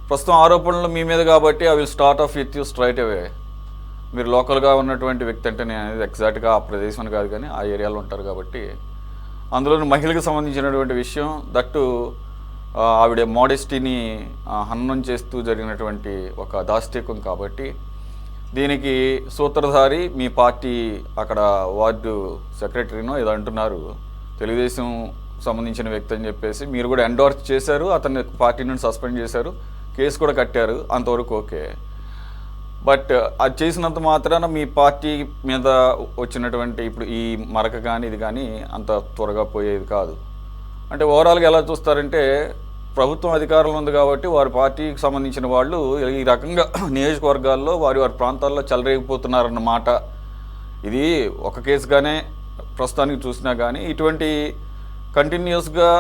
ప్రస్తుతం ఆరోపణలు మీ మీద కాబట్టి I will start off with you straight away. మీరు లోకల్గా ఉన్నటువంటి వ్యక్తి అంటే నేను అనేది ఎగ్జాక్ట్గా ఆ ప్రదేశం కాదు కానీ ఆ ఏరియాలో ఉంటారు కాబట్టి, అందులోని మహిళకు సంబంధించినటువంటి విషయం దట్టు ఆవిడ మోడెస్టీని హననం చేస్తూ జరిగినటువంటి ఒక దాష్టికం కాబట్టి దీనికి సూత్రధారి మీ పార్టీ అక్కడ వార్డు సెక్రటరీనో ఏదో అంటున్నారు, తెలుగుదేశం సంబంధించిన వ్యక్తి అని చెప్పేసి మీరు కూడా ఎండోర్స్ చేశారు, అతన్ని పార్టీ నుండి సస్పెండ్ చేశారు, కేసు కూడా కట్టారు, అంతవరకు ఓకే. బట్ అది చేసినంత మాత్రాన మీ పార్టీ మీద వచ్చినటువంటి ఇప్పుడు ఈ మరక కానీ ఇది కానీ అంత త్వరగా పోయేది కాదు. అంటే ఓవరాల్గా ఎలా చూస్తారంటే ప్రభుత్వం అధికారంలో ఉంది కాబట్టి వారి పార్టీకి సంబంధించిన వాళ్ళు ఈ రకంగా నియోజకవర్గాల్లో వారి వారి ప్రాంతాల్లో చెలరేగిపోతున్నారన్నమాట. ఇది ఒక కేసుగానే ప్రస్తుతానికి చూసినా కానీ ఇటువంటి కంటిన్యూస్గా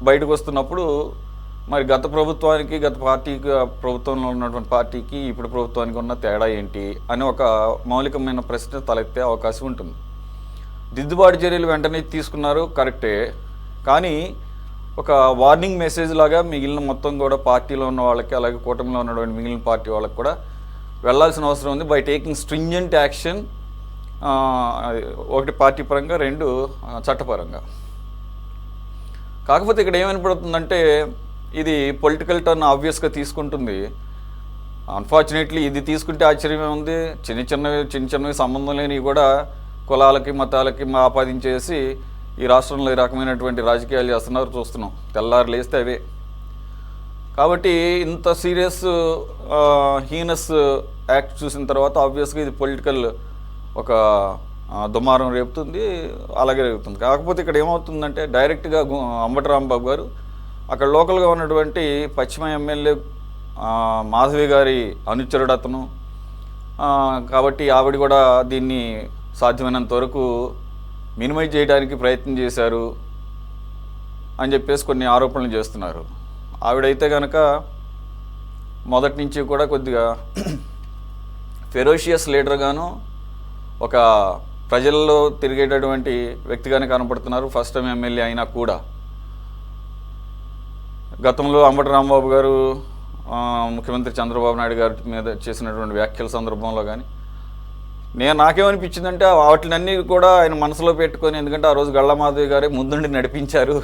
బయటకు వస్తున్నప్పుడు మరి గత ప్రభుత్వానికి గత పార్టీకి ప్రభుత్వంలో ఉన్నటువంటి పార్టీకి ఇప్పుడు ప్రభుత్వానికి ఉన్న తేడా ఏంటి అని ఒక మౌలికమైన ప్రశ్న తలెత్తే అవకాశం ఉంటుంది. దిద్దుబాటు చర్యలు వెంటనే తీసుకున్నారు కరెక్టే, కానీ ఒక వార్నింగ్ మెసేజ్ లాగా మిగిలిన మొత్తం కూడా పార్టీలో ఉన్న వాళ్ళకి అలాగే కూటమిలో ఉన్నటువంటి మిగిలిన పార్టీ వాళ్ళకి కూడా వెళ్లాల్సిన అవసరం ఉంది. బై టేకింగ్ స్ట్రింజెంట్ యాక్షన్, ఒకటి పార్టీ పరంగా, రెండు చట్టపరంగా. కాకపోతే ఇక్కడ ఏమనిపడుతుందంటే ఇది పొలిటికల్ టర్న్ ఆబ్వియస్గా తీసుకుంటుంది. అన్ఫార్చునేట్లీ ఇది తీసుకుంటే ఆశ్చర్యమే ఉంది. చిన్న చిన్నవి సంబంధం లేనివి కూడా కులాలకి మతాలకి ఆపాదించేసి ఈ రాష్ట్రంలో ఈ రకమైనటువంటి రాజకీయాలు చేస్తున్నారు, చూస్తున్నాం. తెల్లారు లేస్తే అవే. కాబట్టి ఇంత సీరియస్ హీనస్ యాక్ట్ చూసిన తర్వాత ఆబ్వియస్గా ఇది పొలిటికల్ ఒక దుమారం రేపుతుంది, అలాగే రేపుతుంది. కాకపోతే ఇక్కడ ఏమవుతుందంటే డైరెక్ట్గా అంబటి రాంబాబు గారు అక్కడ లోకల్గా ఉన్నటువంటి పశ్చిమ ఎమ్మెల్యే మాధవి గారి అనుచరుడు అతను కాబట్టి ఆవిడ కూడా దీన్ని సాధ్యమైనంత వరకు మినిమైజ్ చేయడానికి ప్రయత్నం చేశారు అని చెప్పేసి కొన్ని ఆరోపణలు చేస్తున్నారు. ఆవిడైతే కనుక మొదటి నుంచి కూడా కొద్దిగా ఫెరోషియస్ లీడర్గాను ఒక ప్రజల్లో తిరిగేటటువంటి వ్యక్తిగానే కనపడుతున్నారు. ఫస్ట్ టైం ఎమ్మెల్యే అయినా కూడా గతంలో అంబటి రాంబాబు గారు ముఖ్యమంత్రి చంద్రబాబు నాయుడు గారి మీద చేసినటువంటి వ్యాఖ్యల సందర్భంలో కానీ నాకేమనిపించిందంటే వాటినన్నీ కూడా ఆయన మనసులో పెట్టుకొని, ఎందుకంటే ఆ రోజు గళ్ళమాధవి గారే ముందుండి నడిపించారు,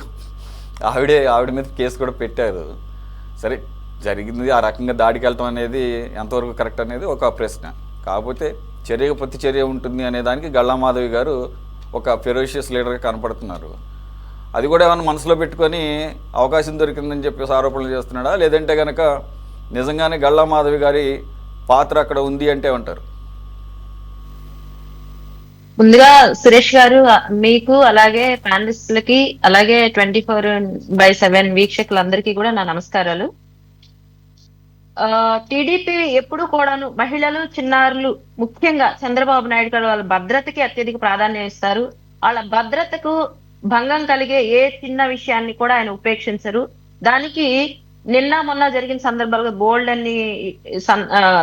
ఆవిడ మీద కేసు కూడా పెట్టారు. సరే జరిగింది, ఆ రకంగా దాడికి వెళ్ళటం అనేది ఎంతవరకు కరెక్ట్ అనేది ఒక ప్రశ్న. కాకపోతే చర్యకు ప్రతి చర్య ఉంటుంది అనే దానికి గళ్ళమాధవి గారు ఒక ఫెరోషియస్ లీడర్గా కనపడుతున్నారు. అది కూడా ఏమైనా మనసులో పెట్టుకొని అవకాశం దొరికిందని చెప్పేసి ఆరోపణలు చేస్తున్నాడా, లేదంటే కనుక నిజంగానే గళ్ళమాధవి గారి పాత్ర అక్కడ ఉంది అంటే ఉంటారు? ముందుగా సురేష్ గారు, మీకు అలాగే ప్యానలిస్టులకి అలాగే 24/7 వీక్షకులందరికీ కూడా నా నమస్కారాలు. టీడీపీ ఎప్పుడు కూడాను మహిళలు, చిన్నారులు, ముఖ్యంగా చంద్రబాబు నాయుడు గారు వాళ్ళ భద్రతకి అత్యధిక ప్రాధాన్యం ఇస్తారు. వాళ్ళ భద్రతకు భంగం కలిగే ఏ చిన్న విషయాన్ని కూడా ఆయన ఉపేక్షించరు. దానికి నిన్న మొన్న జరిగిన సందర్భాలుగా బోల్డ్ అన్ని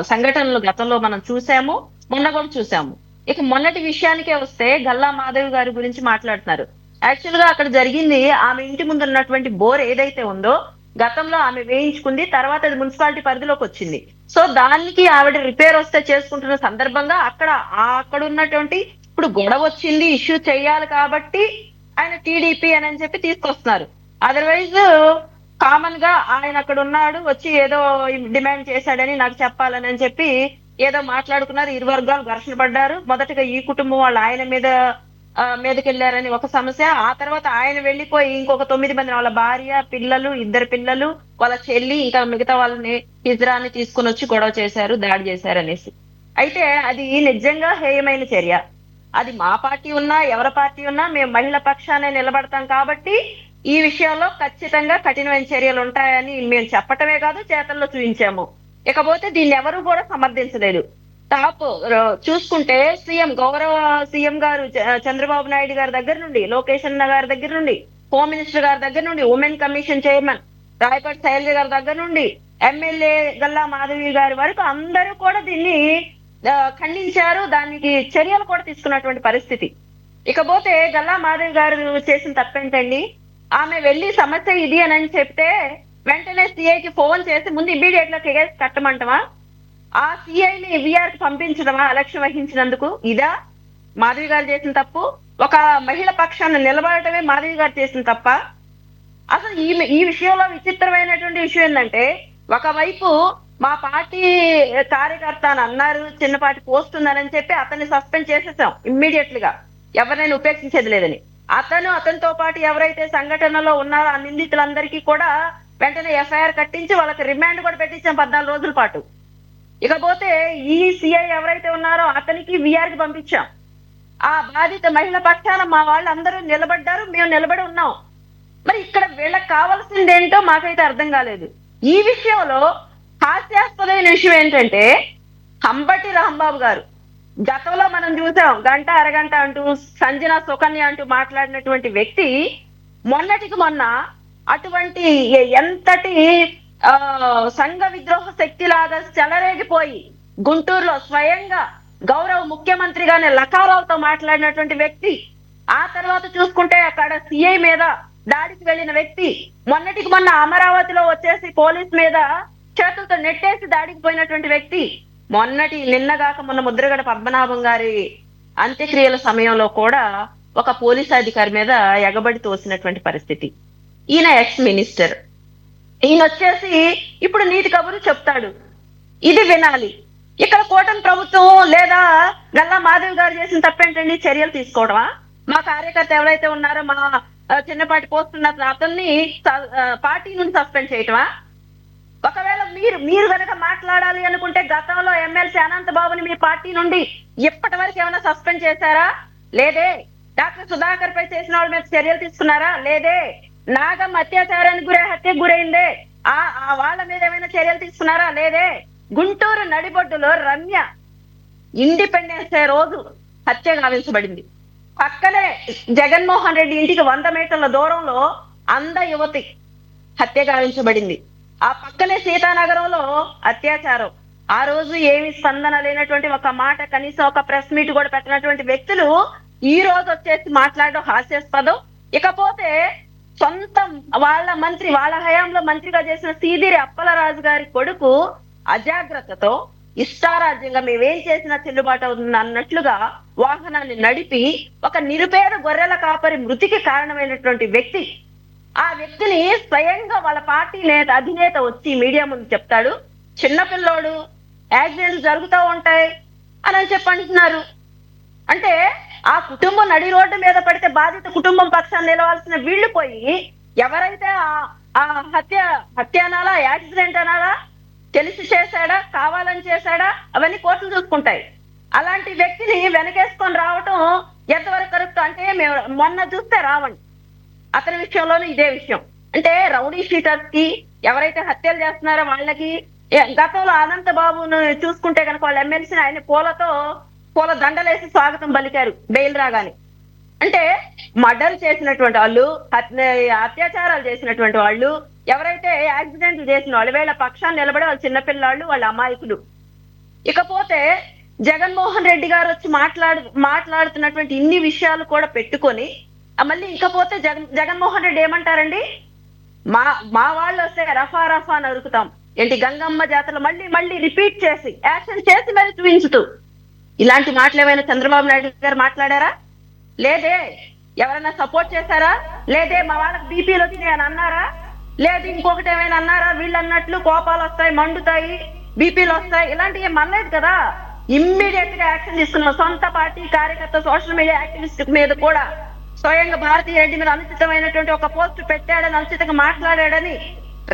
సంఘటనలు గతంలో మనం చూసాము, మొన్న కూడా చూసాము. ఇక మొన్నటి విషయానికే వస్తే గల్లా మాధవి గారి గురించి మాట్లాడుతున్నారు. యాక్చువల్ గా అక్కడ జరిగింది, ఆమె ఇంటి ముందు ఉన్నటువంటి బోర్ ఏదైతే ఉందో గతంలో ఆమె వేయించుకుంది, తర్వాత అది మున్సిపాలిటీ పరిధిలోకి వచ్చింది. సో దానికి ఆవిడ రిపేర్ వస్తే చేసుకుంటున్న సందర్భంగా అక్కడ ఉన్నటువంటి ఇప్పుడు గొడవ వచ్చింది, ఇష్యూ చేయాలి కాబట్టి ఆయన టీడీపీ అని చెప్పి తీసుకొస్తున్నారు. అదర్వైజ్ కామన్ గా ఆయన అక్కడ ఉన్నాడు, వచ్చి ఏదో డిమాండ్ చేశాడని నాకు చెప్పాలని చెప్పి ఏదో మాట్లాడుకున్నారు. ఇరు వర్గాలు ఘర్షణ పడ్డారు. మొదటగా ఈ కుటుంబం వాళ్ళు ఆయన మీదకెళ్లారని ఒక సమస్య. ఆ తర్వాత ఆయన వెళ్లిపోయి ఇంకొక 9 మంది, వాళ్ళ భార్య, పిల్లలు, 2 పిల్లలు, వాళ్ళ చెల్లి, ఇంకా మిగతా వాళ్ళని హిజ్రాని తీసుకుని వచ్చి గొడవ చేశారు, దాడి చేశారు అనేసి. అయితే అది నిజంగా హేయమైన చర్య. అది మా పార్టీ ఉన్నా ఎవరి పార్టీ ఉన్నా మేము మహిళ పక్షానే నిలబడతాం కాబట్టి ఈ విషయంలో ఖచ్చితంగా కఠినమైన చర్యలు ఉంటాయని మేము చెప్పటమే కాదు, చేతల్లో చూపించాము. ఇకపోతే దీన్ని ఎవరు కూడా సమర్థించలేదు. టాప్ చూసుకుంటే గౌరవ సీఎం గారు చంద్రబాబు నాయుడు గారి దగ్గర నుండి, లోకేష్ అన్న గారి దగ్గర నుండి, హోమ్ మినిస్టర్ గారి దగ్గర నుండి, women commission chairman Rayapati Sailaja గారి దగ్గర నుండి, ఎమ్మెల్యే గల్లా మాధవి గారి వరకు అందరూ కూడా దీన్ని ఖండించారు. దానికి చర్యలు కూడా తీసుకున్నటువంటి పరిస్థితి. ఇకపోతే గల్లా మాధవి గారు చేసిన తప్పేంటండి, ఆమె వెళ్లి సమస్య ఇది అని చెప్తే వెంటనే సిఐకి ఫోన్ చేసి ముందు ఇమ్మీడియట్ గా కేసు కట్టమంటవా? ఆ సిఐని విఆర్ కి పంపించడమా ఎలక్షన్ వహించినందుకు? ఇదా మాధవి గారు చేసిన తప్పు? ఒక మహిళ పక్షాన్ని నిలబడటమే మాధవి గారు చేసిన తప్ప? అసలు ఈ విషయంలో విచిత్రమైనటువంటి విషయం ఏంటంటే, ఒకవైపు మా పార్టీ కార్యకర్త అని అన్నారు, చిన్నపాటి పోస్ట్ ఉందని చెప్పి అతన్ని సస్పెండ్ చేసేసాం ఇమ్మీడియట్ గా, ఎవరినైనా ఉపేక్షించేది లేదని. అతనితో పాటు ఎవరైతే సంఘటనలో ఉన్నారో ఆ నిందితులందరికీ కూడా వెంటనే ఎఫ్ఐఆర్ కట్టించి వాళ్ళకి రిమాండ్ కూడా పెట్టించాం 14 రోజుల పాటు. ఇకపోతే ఈ సిఐ ఎవరైతే ఉన్నారో అతనికి విఆర్ కి పంపించాం. ఆ బాధిత మహిళ పక్షాన మా వాళ్ళు అందరూ నిలబడ్డారు, మేము నిలబడి ఉన్నాం. మరి ఇక్కడ వీళ్ళకి కావాల్సింది ఏంటో మాకైతే అర్థం కాలేదు. ఈ విషయంలో హాస్యాస్పదమైన విషయం ఏంటంటే, అంబటి రాంబాబు గారు గతంలో మనం చూసాం గంట అరగంట అంటూ సంజన సుకన్య అంటూ మాట్లాడినటువంటి వ్యక్తి మొన్నటికి మొన్న అటువంటి ఎంతటి సంఘ విద్రోహ శక్తి లాగా చెలరేగిపోయి గుంటూరులో స్వయంగా గౌరవ ముఖ్యమంత్రిగానే లకారావుతో మాట్లాడినటువంటి వ్యక్తి, ఆ తర్వాత చూసుకుంటే అక్కడ సిఐ మీద దాడికి వెళ్ళిన వ్యక్తి, మొన్నటికి మొన్న అమరావతిలో వచ్చేసి పోలీస్ మీద చేతులతో నెట్టేసి దాడికి పోయినటువంటి వ్యక్తి, నిన్నగాక మొన్న ముద్రగడ పద్మనాభం గారి అంత్యక్రియల సమయంలో కూడా ఒక పోలీస్ అధికారి మీద ఎగబడి తోసినటువంటి పరిస్థితి. ఈయన ఎక్స్ మినిస్టర్, ఈయన వచ్చేసి ఇప్పుడు నీతి కబురు చెప్తాడు. ఇది వినాలి. ఇక్కడ కూటమి ప్రభుత్వం లేదా గల్లా మాధవి గారు చేసిన తప్పేంటండి? చర్యలు తీసుకోవడమా? మా కార్యకర్త ఎవరైతే ఉన్నారో మా చిన్నపాటి పోస్ట్ ఉన్న అతన్ని పార్టీ నుండి సస్పెండ్ చేయటమా? ఒకవేళ మీరు కనుక మాట్లాడాలి అనుకుంటే గతంలో ఎమ్మెల్సీ అనంత బాబుని మీ పార్టీ నుండి ఇప్పటి వరకు ఏమైనా సస్పెండ్ చేశారా? లేదే. డాక్టర్ సుధాకర్ పై చేసిన వాళ్ళ మీద చర్యలు తీసుకున్నారా? లేదే. నాగం అత్యాచారానికి హత్యకు గురైందే, ఆ వాళ్ళ మీద ఏమైనా చర్యలు తీసుకున్నారా? లేదే. గుంటూరు నడిబొడ్డులో రమ్య ఇండిపెండెన్స్ డే రోజు హత్య గావించబడింది. పక్కనే జగన్మోహన్ రెడ్డి ఇంటికి 100 మీటర్ల దూరంలో అంద యువతి హత్య గావించబడింది. ఆ పక్కనే సీతానగరంలో అత్యాచారం. ఆ రోజు ఏమి స్పందన లేనటువంటి ఒక మాట, కనీసం ఒక ప్రెస్ మీట్ కూడా పెట్టినటువంటి వ్యక్తులు ఈ రోజు వచ్చేసి మాట్లాడడం హాస్యాస్పదం. ఇకపోతే సొంతం వాళ్ళ హయాంలో మంత్రిగా చేసిన సీదిరి అప్పలరాజు గారి కొడుకు అజాగ్రత్తతో ఇష్టారాజ్యంగా మేమేం చేసినా చెల్లుబాటు అవుతుంది అన్నట్లుగా వాహనాన్ని నడిపి ఒక నిరుపేద గొర్రెల కాపరి మృతికి కారణమైనటువంటి వ్యక్తి, ఆ వ్యక్తిని స్వయంగా వాళ్ళ పార్టీ అధినేత వచ్చి మీడియా ముందు చెప్తాడు, చిన్నపిల్లోడు, యాక్సిడెంట్లు జరుగుతూ ఉంటాయి అని అంటున్నారు. అంటే ఆ కుటుంబం నడి రోడ్డు మీద పడితే బాధిత కుటుంబం పక్షాన్ని నిలవాల్సిన వీళ్ళు పోయి ఎవరైతే ఆ హత్య అనాలా, యాక్సిడెంట్ అనాలా, తెలిసి చేశాడా, కావాలని చేశాడా, అవన్నీ కోర్టులు చూసుకుంటాయి. అలాంటి వ్యక్తిని వెనకేసుకొని రావటం ఎంతవరకు కరెక్ట్? అంటే మేము మొన్న చూస్తే రావండి అతని విషయంలోనూ ఇదే విషయం. అంటే రౌడీ షీటర్స్ కి ఎవరైతే హత్యలు చేస్తున్నారో వాళ్ళకి, గతంలో అనంత బాబును చూసుకుంటే కనుక వాళ్ళ ఎమ్మెల్సీని ఆయన పూల దండలేసి స్వాగతం పలికారు బెయిల్ రాగానే. అంటే మర్డర్ చేసినటువంటి వాళ్ళు, అత్యాచారాలు చేసినటువంటి వాళ్ళు, ఎవరైతే యాక్సిడెంట్లు చేసిన వాళ్ళు, వీళ్ళ పక్షాన్ని నిలబడి వాళ్ళ చిన్నపిల్లాళ్ళు, వాళ్ళ అమాయకులు. ఇకపోతే జగన్మోహన్ రెడ్డి గారు వచ్చి మాట్లాడుతున్నటువంటి ఇన్ని విషయాలు కూడా పెట్టుకొని మళ్ళీ ఇకపోతే జగన్మోహన్ రెడ్డి ఏమంటారండి, మా వాళ్ళు వస్తే రఫా నరుకుతాం ఏంటి, గంగమ్మ జాతరలో మళ్ళీ రిపీట్ చేసి యాక్షన్ చేసి మరి చూపించుతూ. ఇలాంటి మాటలు ఏమైనా చంద్రబాబు నాయుడు గారు మాట్లాడారా? లేదే. ఎవరైనా సపోర్ట్ చేశారా? లేదే. మా వాళ్ళకి బీపీలు వచ్చినాయి అని అన్నారా? లేదు. ఇంకొకటి ఏమైనా అన్నారా? వీళ్ళు అన్నట్లు కోపాలు వస్తాయి, మండుతాయి, బీపీలు వస్తాయి, ఇలాంటివి ఏం అనలేదు కదా. ఇమ్మీడియట్ గా యాక్షన్ తీసుకున్నాం. సొంత పార్టీ కార్యకర్త, సోషల్ మీడియా యాక్టివిస్ట్ మీద కూడా స్వయంగా భారతీ రెడ్డి మీద అనుచితమైనటువంటి ఒక పోస్ట్ పెట్టాడని, అనుచితంగా మాట్లాడాడని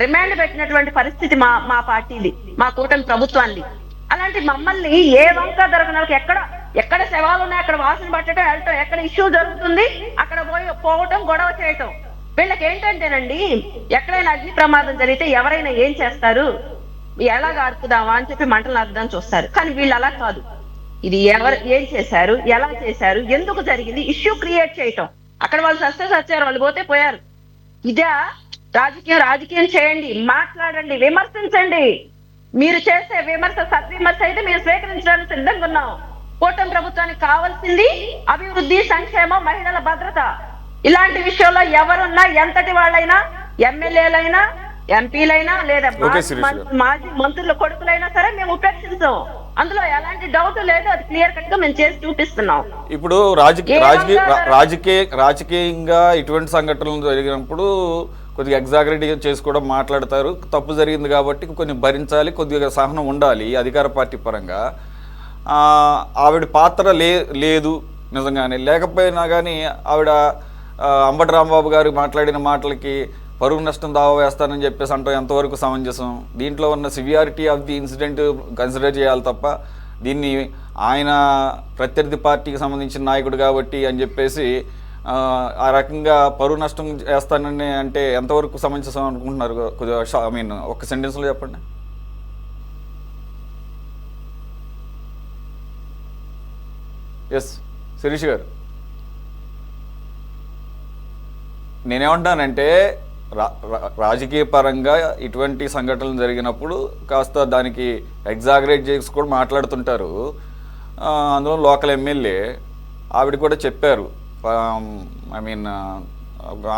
రిమాండ్ పెట్టినటువంటి పరిస్థితి మా పార్టీది, మా కూటమి ప్రభుత్వాన్ని. అలాంటి మమ్మల్ని ఏ వంక దొరకనకి ఎక్కడ శవాలు ఉన్నాయి అక్కడ వాసన పట్టడం, వెళ్ళటం, ఎక్కడ ఇష్యూ జరుగుతుంది అక్కడ పోవటం, గొడవ చేయటం. వీళ్ళకి ఏంటంటేనండి, ఎక్కడైనా అగ్ని ప్రమాదం జరిగితే ఎవరైనా ఏం చేస్తారు, ఎలాగ ఆడుకుదామా అని చెప్పి మంటలు అర్థం చూస్తారు. కానీ వీళ్ళు అలా కాదు. ఇది ఎవరు ఏం చేశారు, ఎలా చేశారు, ఎందుకు జరిగింది, ఇష్యూ క్రియేట్ చేయటం. అక్కడ వాళ్ళు సచ్చారు, వాళ్ళు పోతే పోయారు. ఇదే రాజకీయం చేయండి, మాట్లాడండి, విమర్శించండి. మీరు చేసే విమర్శ సద్విమర్శ అయితే మేము స్వీకరించడానికి సిద్ధంగా ఉన్నాం. కూటమి ప్రభుత్వానికి కావాల్సింది అభివృద్ధి, సంక్షేమం, మహిళల భద్రత. ఇలాంటి విషయంలో ఎవరున్నా, ఎంతటి వాళ్ళైనా, ఎమ్మెల్యేలైనా, ఎంపీలైనా లేదా ఓకే శిరీష్ గారు. మాజీ మంత్రుల కొడుకులైనా సరే మేము ఉపేక్షించాం. అందులో ఎలాంటి డౌట్ లేదు, అది క్లియర్ కట్ గా మేము చేసి చూపిస్తున్నాం. ఇప్పుడు రాజకీయంగా ఇటువంటి సంఘటనలు జరిగినప్పుడు కొద్దిగా ఎగ్జాగరేట్ చేసి కూడా మాట్లాడతారు. తప్పు జరిగింది కాబట్టి కొన్ని భరించాలి, కొద్దిగా సహనం ఉండాలి అధికార పార్టీ పరంగా. ఆవిడ పాత్ర లేదు నిజంగానే. లేకపోయినా కానీ ఆవిడ అంబటి రాంబాబు గారు మాట్లాడిన మాటలకి పరువు నష్టం దావా వేస్తానని చెప్పేసి అంటాం ఎంతవరకు సమంజసం? దీంట్లో ఉన్న severity of the incident consider చేయాలి తప్ప దీన్ని ఆయన ప్రత్యర్థి పార్టీకి సంబంధించిన నాయకుడు కాబట్టి అని చెప్పేసి ఆ రకంగా పరువు నష్టం చేస్తానని అంటే ఎంతవరకు సమంజసం అనుకుంటున్నారు? కొద్దిగా ఐ మీన్ ఒక సెంటెన్స్లో చెప్పండి. ఎస్ శిరీష్ గారు, నేనేమంటానంటే రాజకీయ పరంగా ఇటువంటి సంఘటనలు జరిగినప్పుడు కాస్త దానికి ఎగ్జాగరేట్ చేసి కూడా మాట్లాడుతుంటారు. అందులో లోకల్ ఎమ్మెల్యే ఆవిడ కూడా చెప్పారు. ఐ మీన్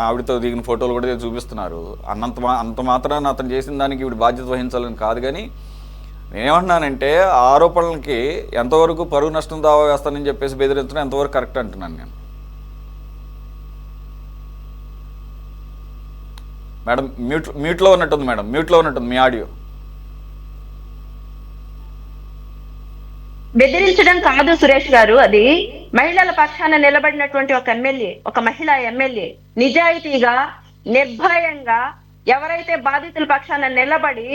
ఆవిడతో దిగిన ఫోటోలు కూడా చూపిస్తున్నారు. అంత మాత్రాన అతను చేసిన దానికి ఈవిడ బాధ్యత వహించాలని కాదు. కానీ నేనేమంటున్నానంటే ఆరోపణలకి ఎంతవరకు పరువు నష్టం దావా వేస్తానని చెప్పేసి బెదిరించడం ఎంతవరకు కరెక్ట్ అంటున్నాను నేను. మేడం మ్యూట్లో ఉన్నట్టుంది. మేడం మ్యూట్లో ఉన్నట్టుంది మీ ఆడియో. బెదిరించడం కాదు సురేష్ గారు, అది మహిళల పక్షాన నిలబడినటువంటి ఒక ఎమ్మెల్యే, ఒక మహిళా ఎమ్మెల్యే నిజాయితీగా నిర్భయంగా ఎవరైతే బాధితుల పక్షాన నిలబడి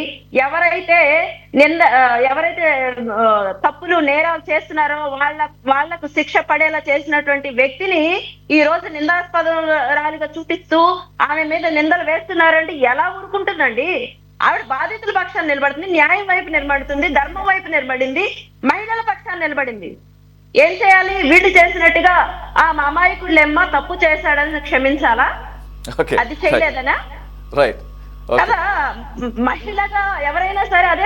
ఎవరైతే తప్పులు నేరాలు చేస్తున్నారో వాళ్లకు శిక్ష పడేలా చేసినటువంటి వ్యక్తిని ఈ రోజు నిందాస్పదరాలుగా చూపిస్తూ ఆమె మీద నిందలు వేస్తున్నారంటే ఎలా ఊరుకుంటుందండి? ఆవిడ బాధితుల పక్షాన్ని నిలబడుతుంది, న్యాయం వైపు నిలబడుతుంది, ధర్మం వైపు నిలబడింది, మహిళల పక్షాన్ని నిలబడింది. ఏం చేయాలి? వీళ్ళు చేసినట్టుగా ఆ అమాయకుళ్ళెమ్మ తప్పు చేశాడని క్షమించాలా? అది చేయలేదనా? రైట్. కదా మహిళగా ఎవరైనా సరే అదే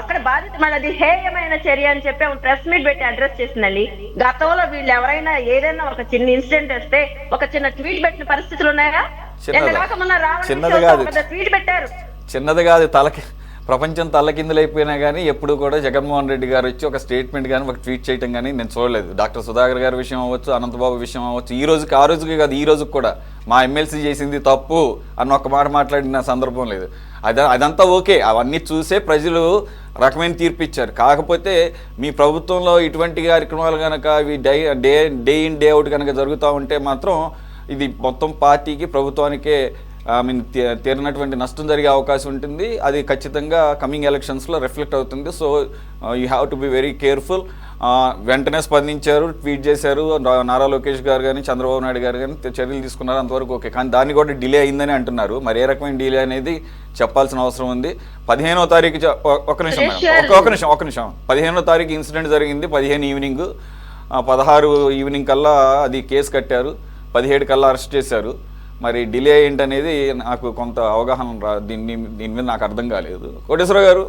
అక్కడ బాధిత మనది హేయమైన చర్య అని చెప్పి ప్రెస్ మీట్ పెట్టి అడ్రస్ చేసిందండి. గతంలో వీళ్ళు ఎవరైనా ఏదైనా ఒక చిన్న ఇన్సిడెంట్ వస్తే ఒక చిన్న ట్వీట్ పెట్టిన పరిస్థితులు ఉన్నాయా? ట్వీట్ పెట్టారు. చిన్నది కాదు, ప్రపంచం తల్లకిందులైపోయినా కానీ ఎప్పుడు కూడా జగన్మోహన్ రెడ్డి గారు వచ్చి ఒక స్టేట్మెంట్ కానీ ఒక ట్వీట్ చేయడం కానీ నేను చూడలేదు. డాక్టర్ సుధాకర్ గారి విషయం అవ్వచ్చు, అనంతబాబు విషయం అవ్వచ్చు, ఈ రోజుకి ఆ రోజుకి కాదు ఈ రోజుకి కూడా మా ఎమ్మెల్సీ చేసింది తప్పు అన్న ఒక మాట మాట్లాడిన సందర్భం లేదు. అదంతా ఓకే, అవన్నీ చూసే ప్రజలు రకమైన తీర్పు ఇచ్చారు. కాకపోతే మీ ప్రభుత్వంలో ఇటువంటి కార్యక్రమాలు కనుక ఇవి డే ఇన్ డే అవుట్ కనుక జరుగుతూ ఉంటే మాత్రం ఇది మొత్తం పార్టీకి ప్రభుత్వానికే తీరినటువంటి నష్టం జరిగే అవకాశం ఉంటుంది. అది ఖచ్చితంగా కమింగ్ ఎలక్షన్స్లో రిఫ్లెక్ట్ అవుతుంది. So you have to be very careful. వెంటనే స్పందించారు, ట్వీట్ చేశారు. నారా లోకేష్ గారు కానీ చంద్రబాబు నాయుడు గారు కానీ చర్యలు తీసుకున్నారు, అంతవరకు ఓకే. కానీ దాన్ని కూడా డిలే అయిందని అంటున్నారు. మరి ఏ రకమైన డిలే అనేది చెప్పాల్సిన అవసరం ఉంది. 15వ తారీఖు ఒక నిమిషం 15వ తారీఖు ఇన్సిడెంట్ జరిగింది. 15 ఈవినింగ్, 16 ఈవినింగ్ కల్లా అది కేసు కట్టారు, 17 కల్లా అరెస్ట్ చేశారు. మరి డిలే ఏంటనేది నాకు కొంత అవగాహన దీని మీద నాకు అర్థం కాలేదు. కోటేశ్వర గారు,